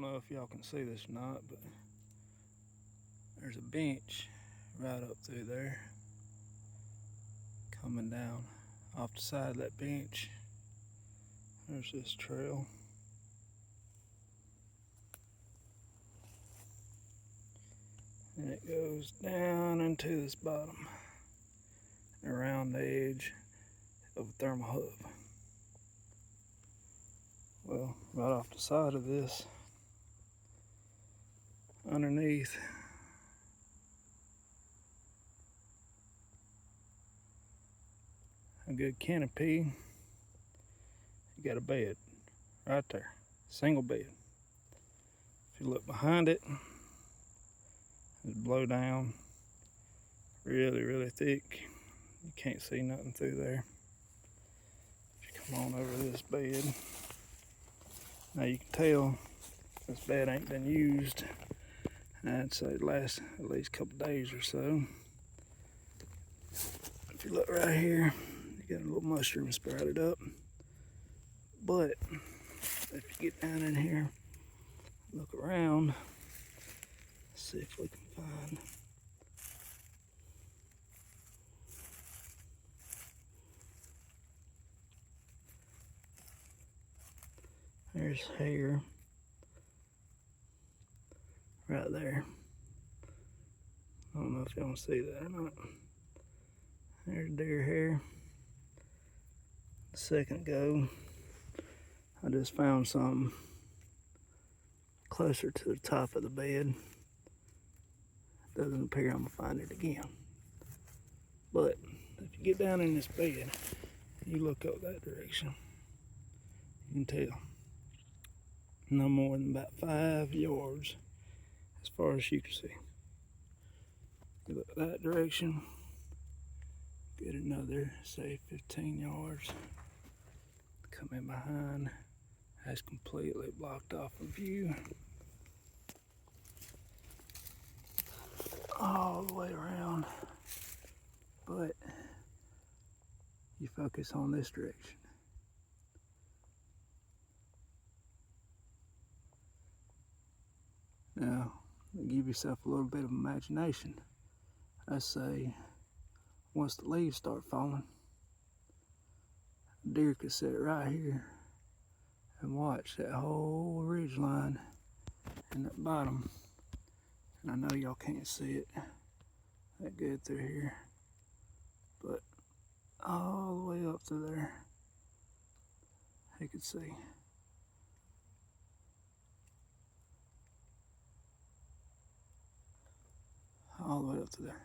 know if y'all can see this or not, but there's a bench right up through there. Coming down off the side of that bench, there's this trail. And it goes down into this bottom, around the edge of a thermal hub. Well, right off the side of this, underneath, a good canopy, you got a bed right there, single bed. If you look behind it, it's blow down, really thick. You can't see nothing through there. If you come on over this bed, now you can tell this bed ain't been used. I'd say it lasts at least a couple days or so. If you look right here, you got a little mushroom sprouted up. But if you get down in here, look around, see if we can find there's hair right there. I don't know if y'all can see that or not. There's deer hair. A second ago, I just found something closer to the top of the bed. Doesn't appear I'm gonna find it again. But if you get down in this bed, you look up that direction, you can tell no more than about 5 yards as far as you can see. You look that direction, get another, say 15 yards. Come in behind, that's completely blocked off of view. All the way around, but you focus on this direction. Now, give yourself a little bit of imagination. I say, once the leaves start falling, a deer could sit right here and watch that whole ridge line in that bottom. And I know y'all can't see it that good through here, but all the way up to there, he could see. All the way up to there.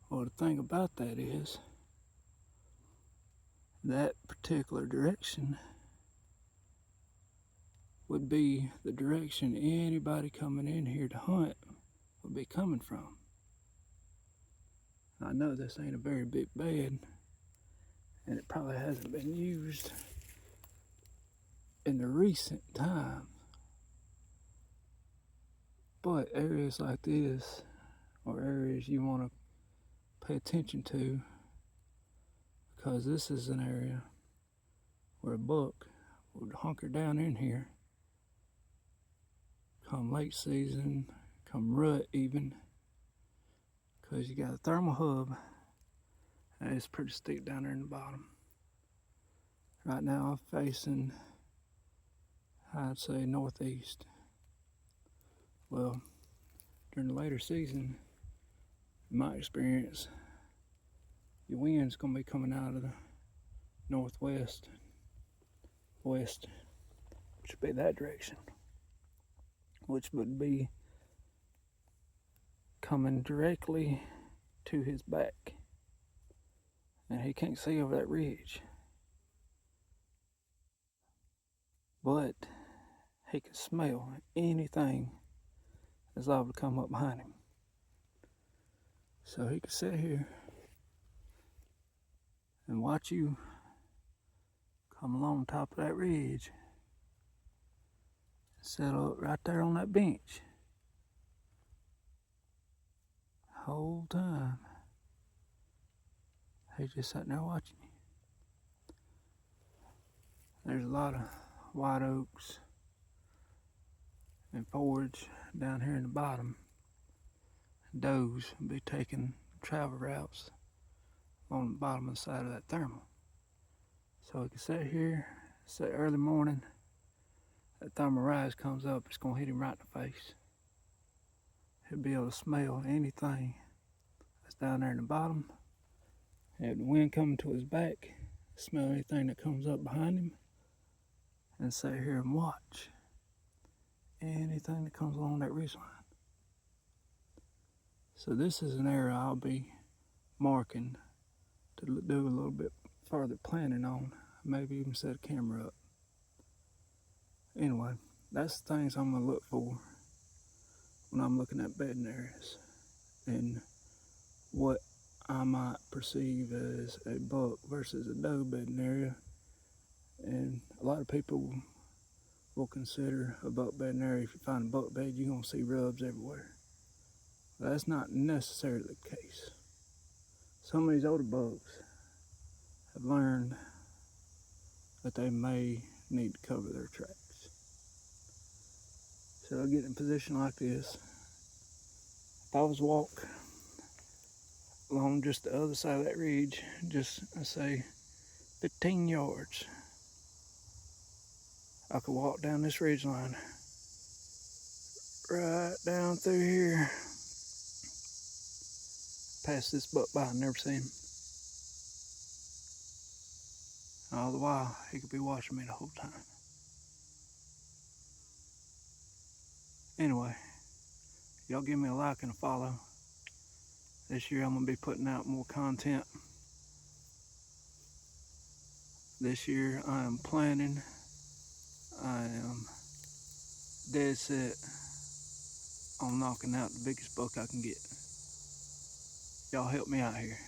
Well, the thing about that is, that particular direction would be the direction anybody coming in here to hunt would be coming from. I know this ain't a very big bed, and it probably hasn't been used in the recent time, but areas like this, or areas you want to pay attention to, because this is an area where a buck would hunker down in here come late season, come rut even, because you got a thermal hub and it's pretty steep down there in the bottom. Right now I'm facing, I'd say, northeast. Well, during the later season, in my experience, your wind's gonna be coming out of the northwest, west, which would be that direction, which would be coming directly to his back. And he can't see over that ridge, but he can smell anything that's liable to come up behind him. So he could sit here and watch you come along top of that ridge, settle up right there on that bench. The whole time, he's just sitting there watching you. There's a lot of white oaks and forage down here in the bottom. Does will be taking travel routes on the bottom of the side of that thermal. So we can sit here, say early morning, that thermal rise comes up, it's gonna hit him right in the face. He'll be able to smell anything that's down there in the bottom. Have the wind coming to his back, smell anything that comes up behind him, and sit here and watch anything that comes along that ridge line. So this is an area I'll be marking to do a little bit further planning on, maybe even set a camera up. Anyway, that's the things I'm gonna look for when I'm looking at bedding areas and what I might perceive as a buck versus a doe bedding area. And a lot of people will consider a buck bedding area, if you find a buck bed, you're gonna see rubs everywhere. But that's not necessarily the case. Some of these older bucks have learned that they may need to cover their tracks. So I'll get in a position like this. If I was walk along just the other side of that ridge, just I say 15 yards, I could walk down this ridge line right down through here, past this buck by and never see him. All the while, he could be watching me the whole time. Anyway, y'all give me a like and a follow. This year I'm gonna be putting out more content. This year I am planning, I am dead set on knocking out the biggest buck I can get. Y'all help me out here.